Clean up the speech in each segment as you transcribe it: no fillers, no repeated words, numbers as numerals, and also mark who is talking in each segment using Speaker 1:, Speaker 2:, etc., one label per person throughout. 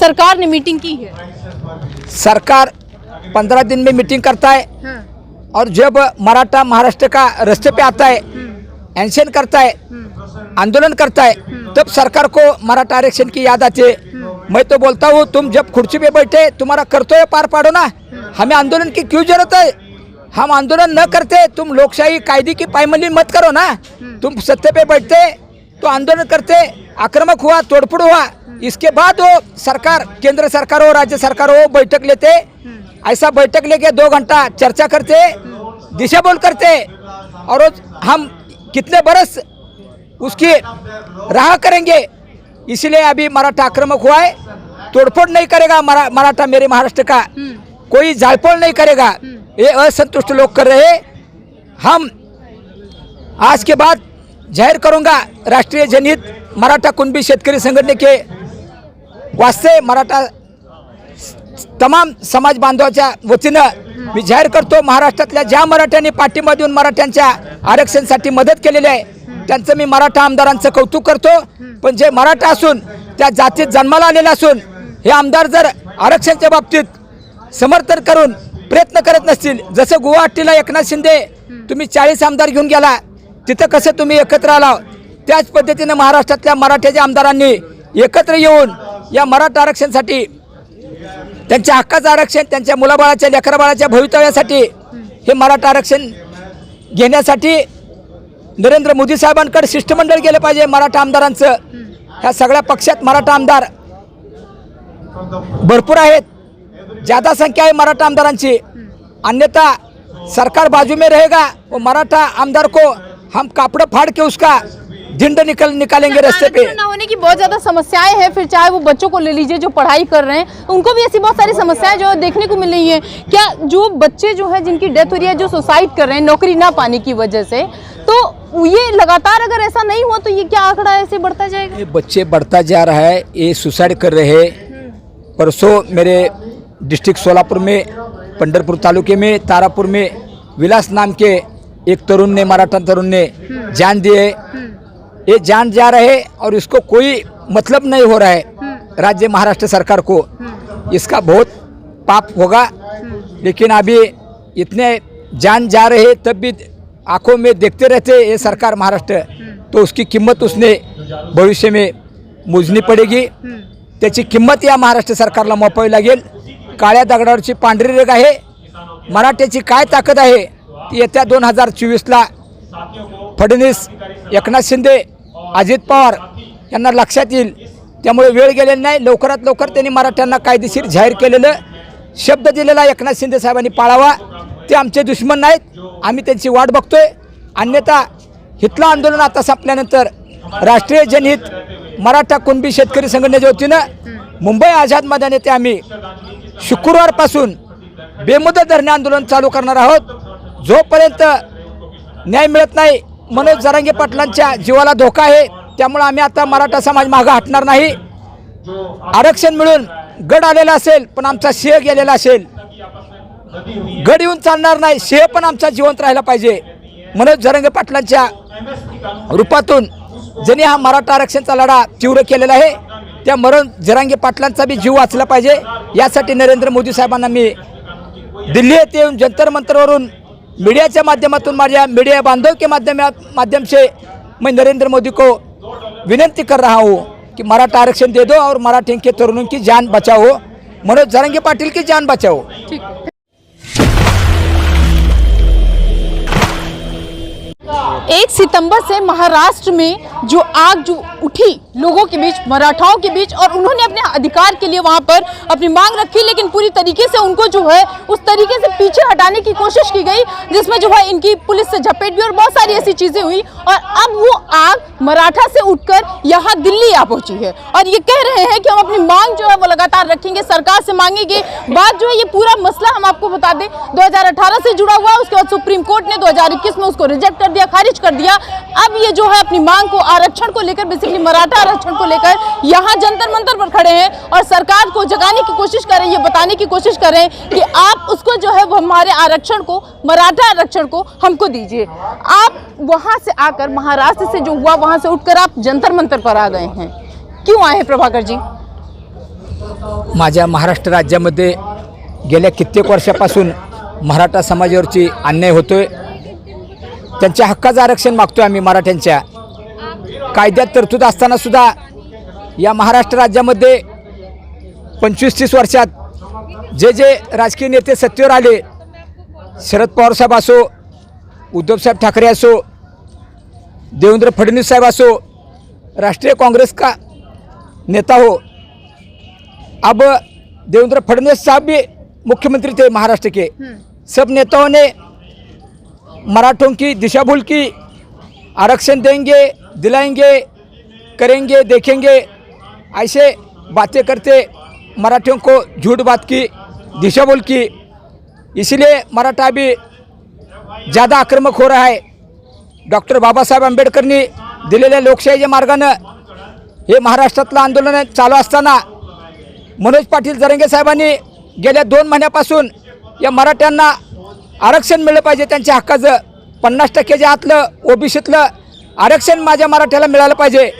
Speaker 1: सरकार ने मीटिंग की है?
Speaker 2: सरकार 15 दिन में मीटिंग करता है।
Speaker 1: हाँ।
Speaker 2: और जब मराठा महाराष्ट्र का रास्ते पे आता है, एंशन करता है, आंदोलन करता है, तब सरकार को मराठा आरक्षण की याद आती है। मैं तो बोलता हूँ, तुम जब कुर्सी पे बैठे तुम्हारा कर्तव्य पार पाड़ो ना, हमें आंदोलन की क्यों जरूरत है? हम आंदोलन न करते, तुम लोकशाही कायदे की पायमल्ली मत करो ना। तुम सत्ते पे बैठते तो आंदोलन करते, आक्रामक हुआ, तोड़फोड़ हुआ, इसके बाद वो सरकार, केंद्र सरकार हो, राज्य सरकार हो, बैठक लेते। ऐसा बैठक लेके 2 घंटा चर्चा करते, दिशा बोल करते, और हम कितने बरस उसकी राह करेंगे। इसलिए अभी मराठा आक्रामक हुआ है, तोड़फोड़ नहीं करेगा मराठा, मेरे महाराष्ट्र का कोई जायफोड़ नहीं करेगा। ये असंतुष्ट लोग कर रहे। हम आज के बाद जाहिर करूंगा, राष्ट्रीय जनहित मराठा कुणबी शेतकरी संघटने के वास्ते मराठा तमाम समाज बांधवाच्या वतीनं मी जाहीर करतो, महाराष्ट्रातल्या ज्या मराठ्यांनी पाठिंबा देऊन मराठ्यांच्या आरक्षणासाठी मदत केलेली आहे त्यांचं मी मराठा आमदारांचं कौतुक करतो। पण जे मराठा असून त्या जातीत जन्माला आलेले असून हे आमदार जर आरक्षणाच्या बाबतीत समर्थन करून प्रयत्न करत नसतील, जसं गुवाहाटीला एकनाथ शिंदे तुम्ही 40 आमदार घेऊन गेला, तिथं कसं तुम्ही एकत्र आला, त्याच पद्धतीने महाराष्ट्रातल्या मराठ्याच्या आमदारांनी एकत्र येऊन या मराठा आरक्षणासाठी, त्यांच्या हक्काचं आरक्षण, त्यांच्या मुलाबाळाच्या लेकराबाळाच्या भवितव्यासाठी हे मराठा आरक्षण घेण्यासाठी नरेंद्र मोदी साहेबांकडे शिष्टमंडळ गेलं पाहिजे मराठा आमदारांचं। ह्या सगळ्या पक्षात मराठा आमदार भरपूर आहेत, ज़्यादा संख्या है मराठा आमदारांची। अन्यथा सरकार बाजू में रहेगा, वो मराठा आमदार को हम कापड़ फाड़ के उसका झंड निकालेंगे रास्ते पे।
Speaker 1: ना होने की बहुत ज्यादा समस्याएं हैं, फिर चाहे वो बच्चों को ले लीजिए जो पढ़ाई कर रहे हैं, उनको भी ऐसी बहुत सारी समस्याएं जो देखने को मिल रही हैं। क्या जो बच्चे जो है जिनकी डेथ हो रही है, जो सुसाइड कर रहे हैं नौकरी ना पाने की वजह से, तो ये लगातार अगर ऐसा नहीं हुआ तो ये क्या आंकड़ा ऐसे बढ़ता जाएगा?
Speaker 2: ये बच्चे बढ़ता जा रहा है, ये सुसाइड कर रहे हैं। परसों मेरे डिस्ट्रिक्ट सोलापुर में, पंढरपुर तालुके में, तारापुर में विलास नाम के एक तरुण ने, मराठा तरुण ने जान दी है। ये जान जा रहे और इसको कोई मतलब नहीं हो रहा है राज्य महाराष्ट्र सरकार को। इसका बहुत पाप होगा, लेकिन अभी इतने जान जा रहे तब भी आंखों में देखते रहते ये सरकार महाराष्ट्र, तो उसकी कीमत उसने भविष्य में मोजनी पडेगी। त्याची किंमत या महाराष्ट्र सरकारला मोपावी लागेल। काळ्या दगडावरची पांढरी रेघ आहे, मराठ्याची काय ताकद आहे ती येत्या 2024ला फडणवीस, एकनाथ शिंदे, अजित पवार यांना लक्षात येईल। त्यामुळे वेळ गेलेली नाही, लवकरात लवकर त्यांनी मराठ्यांना कायदेशीर जाहीर केलेलं शब्द दिलेला एकनाथ शिंदे साहेबांनी पाळावा। ते आमचे दुश्मन नाहीत, आम्ही त्यांची वाट बघतोय। अन्यथा हितलं आंदोलन आता संपल्यानंतर राष्ट्रीय जनहित मराठा कुणबी शेतकरी संघटनेच्या वतीनं मुंबई आझाद मैदान येथे आम्ही शुक्रवारपासून बेमुदत धरणे आंदोलन चालू करणार आहोत। जोपर्यंत न्याय मिळत नाही, मनोज जरांगे पाटलांच्या जीवाला धोका आहे, त्यामुळे आम्ही आता मराठा समाज मागे हटणार नाही। आरक्षण मिळून गड आलेला असेल पण आमचा शेह गेलेला असेल, गड येऊन चालणार नाही, शेह पण आमचा जिवंत राहिला पाहिजे। मनोज जरांगे पाटलांच्या रूपातून ज्यांनी हा मराठा आरक्षणाचा लढा तीव्र केलेला आहे, त्या मनोज जरांगे पाटलांचा बी जीव वाचला पाहिजे। यासाठी नरेंद्र मोदी साहेबांना मी दिल्ली येथे येऊन जंतर मंतरवरून मीडिया के माध्यमातून, मारिया मीडिया बांधव के माध्यम से मैं नरेंद्र मोदी को विनती कर रहा हूँ कि मराठा आरक्षण दे दो और मराठी के तरुणों की जान बचाओ, मनोज जरांगे पाटिल की जान बचाओ।
Speaker 1: 1 सितंबर से महाराष्ट्र में जो आग जो उठी लोगों के बीच, मराठाओं के बीच, और उन्होंने अपने अधिकार के लिए वहां पर अपनी मांग रखी, लेकिन पूरी तरीके से उनको जो है उस तरीके से पीछे हटाने की कोशिश की गई, जिसमें जो है इनकी पुलिस से झपेट भी और बहुत सारी ऐसी चीजें हुई। और अब वो आग मराठा से उठकर यहाँ दिल्ली आ पहुंची है और ये कह रहे हैं कि हम अपनी मांग जो है वो लगातार रखेंगे, सरकार से मांगेंगे। बात जो है ये पूरा मसला हम आपको बता दें 2018 से जुड़ा हुआ है, उसके बाद सुप्रीम कोर्ट ने 2021 में उसको रिजेक्ट कर दिया, खारिज कर दिया। अब ये जो है अपनी मांग को, आरक्षण को लेकर, बेसिकली मराठा आरक्षण को लेकर यहाँ जंतर मंतर पर खड़े हैं और सरकार को जगाने की कोशिश कर रहे हैं, ये बताने की कोशिश कर रहे हैं कि आप उसको जो है वो हमारे आरक्षण को, मराठा आरक्षण को हमको दीजिए। आप वहां से आकर, महाराष्ट्र से जो हुआ वहां से उठकर आप जंतर मंतर पर आ गए हैं, क्यों आए हैं प्रभाकर जी?
Speaker 2: माझ्या महाराष्ट्र राज्यामध्ये गेल्या कित्येक वर्षापासून मराठा समाजावरची अन्याय होतोय. त्यांच्या हक्काचं आरक्षण मागतोय आम्ही मराठ्यांच्या. कायद्यात तरतूद असताना सुद्धा या महाराष्ट्र राज्यामध्ये 25-30 वर्षात जे जे राजकीय नेते सत्तेवर आले, शरद पवार साहेब असो, उद्धवसाहेब ठाकरे असो, देवेंद्र फडणवीस साहब असो, राष्ट्रीय कांग्रेस का नेता हो, अब देवेंद्र फडणवीस साहब भी मुख्यमंत्री थे महाराष्ट्र के. सब नेताओं ने मराठों की दिशा भूल की. आरक्षण देंगे, दिलाएंगे, करेंगे, देखेंगे, ऐसे बातें करते मराठियों को झूठ बात की, दिशा भूल की. इसलिए मराठा भी ज़्यादा आक्रमक हो रहा है. डॉक्टर बाबासाहेब आंबेडकरनी दिलेल्या लोकशाहीच्या मार्गानं हे महाराष्ट्रातलं आंदोलन चालू असताना मनोज पाटील जरंगे साहेबांनी गेल्या 2 महिन्यापासून या मराठ्यांना आरक्षण मिळलं पाहिजे. त्यांच्या हक्काचं 50% आतलं ओबीसीतलं आरक्षण माझ्या मराठ्याला मिळालं पाहिजे.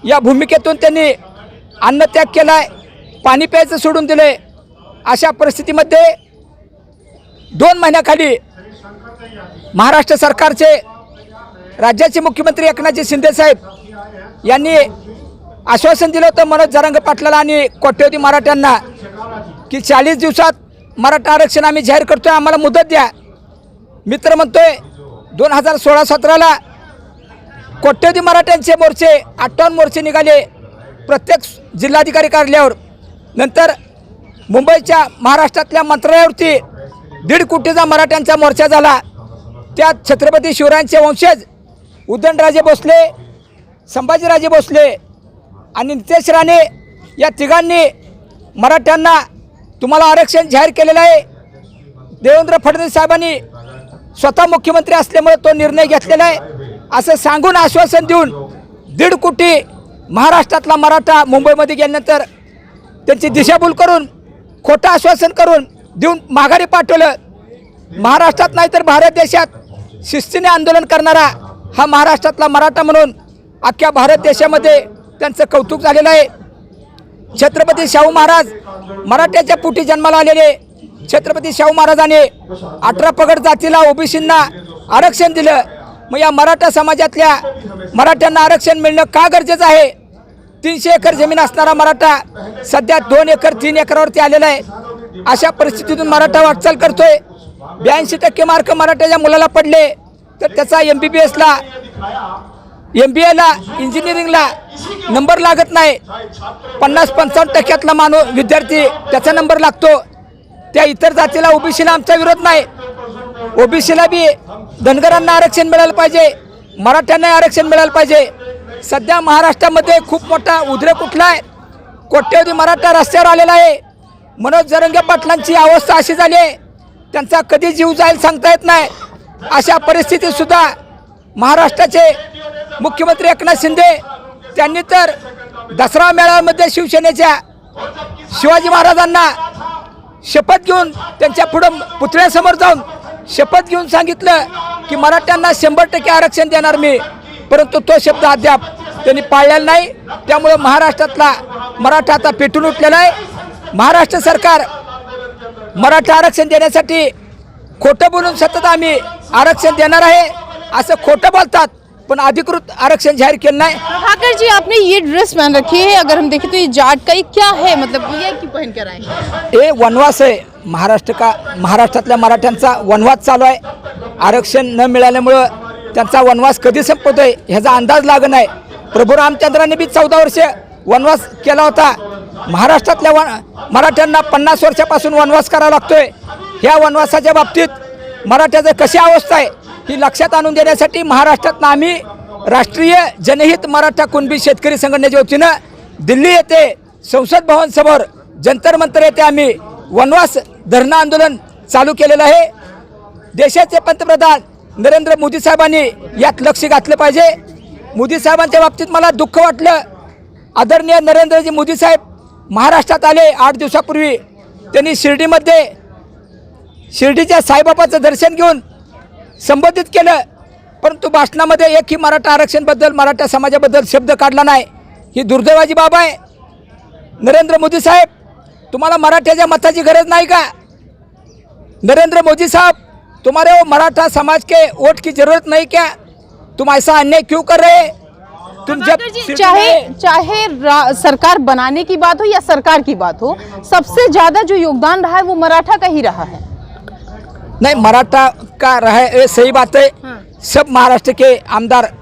Speaker 2: या भूमिकेतून त्यांनी अन्नत्याग केला आहे, पाणी प्यायचं सोडून दिलं आहे. अशा परिस्थितीमध्ये 2 महिन्याखाली महाराष्ट्र सरकारचे राज्याचे मुख्यमंत्री एकनाथजी शिंदे साहेब यांनी आश्वासन दिलं होतं मनोज जरांगे पाटलाला आणि कोट्यवधी मराठ्यांना की 40 दिवसात मराठा आरक्षण आम्ही जाहीर करतोय, आम्हाला मुदत द्या. मित्र म्हणतोय 2016-17ला कोट्यवधी मराठ्यांचे मोर्चे 58 मोर्चे निघाले प्रत्येक जिल्हाधिकारी कार्यालयावर. नंतर मुंबईच्या महाराष्ट्रातल्या मंत्रालयावरती 1.5 कोटीचा मराठ्यांचा मोर्चा झाला. त्यात छत्रपती शिवरायांचे वंशज उदयनराजे भोसले, संभाजीराजे भोसले आणि नितेश राणे या तिघांनी मराठ्यांना तुम्हाला आरक्षण जाहीर केलेलं आहे. देवेंद्र फडणवीस साहेबांनी स्वतः मुख्यमंत्री असल्यामुळे तो निर्णय घेतलेला आहे असं सांगून आश्वासन देऊन 1.5 कोटी महाराष्ट्रातला मराठा मुंबईमध्ये गेल्यानंतर त्यांची दिशाभूल करून खोटं आश्वासन करून देऊन माघारी पाठवलं. महाराष्ट्रात नाही तर भारत देशात शिस्तीने आंदोलन करणारा हा महाराष्ट्रातला मराठा म्हणून अख्ख्या भारत देशामध्ये त्यांचं कौतुक झालेलं आहे. छत्रपती शाहू महाराज मराठ्याच्या पोटी जन्माला आलेले छत्रपती शाहू महाराजांनी 18 पगड जातीला ओबीसींना आरक्षण दिलं. मग या मराठा समाजातल्या मराठ्यांना आरक्षण मिळणं का गरजेचं आहे? 300 एकर जमीन असणारा मराठा सध्या 2 एकर 3 एकरावरती आलेला आहे. अशा परिस्थितीतून मराठा वाटचाल करतोय. 82% मार्क मराठ्याच्या मुलाला पडले तर त्याचा MBBSला MBAला इंजिनिअरिंगला नंबर लागत नाही. 50-55% विद्यार्थी त्याचा नंबर लागतो. त्या इतर जातीला ओबीसीला आमचा विरोध नाही. ओबीसीला बी धनगरांना आरक्षण मिळालं पाहिजे, मराठ्यांना आरक्षण मिळालं पाहिजे. सध्या महाराष्ट्रामध्ये खूप मोठा उद्रेक उठला आहे. कोट्यवधी मराठा रस्त्यावर आलेला आहे. मनोज जरांगे पाटलांची अवस्था अशी झाली आहे त्यांचा कधी जीव जाईल सांगता येत नाही. अशा परिस्थितीत सुद्धा महाराष्ट्राचे मुख्यमंत्री एकनाथ शिंदे त्यांनी तर दसरा मेळाव्यामध्ये शिवसेनेच्या शिवाजी महाराजांना शपथ घेऊन त्यांच्या पुढं पुतळ्यासमोर जाऊन शपथ घेऊन सांगितलं की मराठ्यांना 100% आरक्षण देणार मी. परंतु तो शब्द अद्याप त्यांनी पाळलेला नाही. त्यामुळे महाराष्ट्रातला मराठा आता पेटून उठलेला आहे. महाराष्ट्र सरकार मराठा आरक्षण देण्यासाठी खोटं बोलून सतत आम्ही आरक्षण देणार आहे असं खोटं बोलतात, पण अधिकृत आरक्षण जाहीर केलं नाही.
Speaker 1: प्रभाकर जी, आपने ये ड्रेस पहन रखी है, अगर हम देखें तो ये जाट का ये क्या है, मतलब ये क्यों पहन कर आए?
Speaker 2: ये वनवास आहे महाराष्ट्रातल्या मराठ्यांचा वनवास चालू आहे. आरक्षण न मिळाल्यामुळं त्यांचा वनवास कधी संपतोय ह्याचा अंदाज लागत नाही. प्रभू रामचंद्रांनी बी 14 वर्ष वनवास केला होता. महाराष्ट्रातल्या मराठ्यांना 50 वर्षापासून वनवास करावा लागतोय. ह्या वनवासाच्या बाबतीत मराठ्याचं कशी अवस्था आहे ही लक्षात आणून देण्यासाठी महाराष्ट्रातनं आम्ही राष्ट्रीय जनहित मराठा कुणबी शेतकरी संघटनेच्या वतीनं दिल्ली येथे संसद भवन समोर जंतर मंतर येथे आम्ही वनवास धरणं आंदोलन चालू केलेलं आहे. देशाचे पंतप्रधान नरेंद्र मोदी साहेबांनी यात लक्ष घातलं पाहिजे. मोदी साहेबांच्या बाबतीत मला दुःख वाटलं. आदरणीय नरेंद्रजी मोदी साहेब महाराष्ट्रात आले 8 दिवसापूर्वी. त्यांनी शिर्डीच्या साईबाबाचं दर्शन घेऊन संबोधित केलं, परंतु भाषणामध्ये एकही मराठा आरक्षणबद्दल मराठा समाजाबद्दल शब्द काढला नाही. ही दुर्दैवाची बाब आहे. नरेंद्र मोदी साहेब तुम्हाला मराठ्याच्या मताची गरज नाही का? नरेंद्र मोदी साहब, तुम्हारे वो मराठा समाज के वोट की जरूरत नहीं क्या? तुम ऐसा अन्याय क्यों कर रहे? तुम जब
Speaker 1: चाहे सरकार बनाने की बात हो या सरकार की बात हो, सबसे ज्यादा जो योगदान रहा है वो मराठा का ही रहा है।
Speaker 2: नहीं, मराठा का रहा है, ये सही बात है। सब महाराष्ट्र के आमदार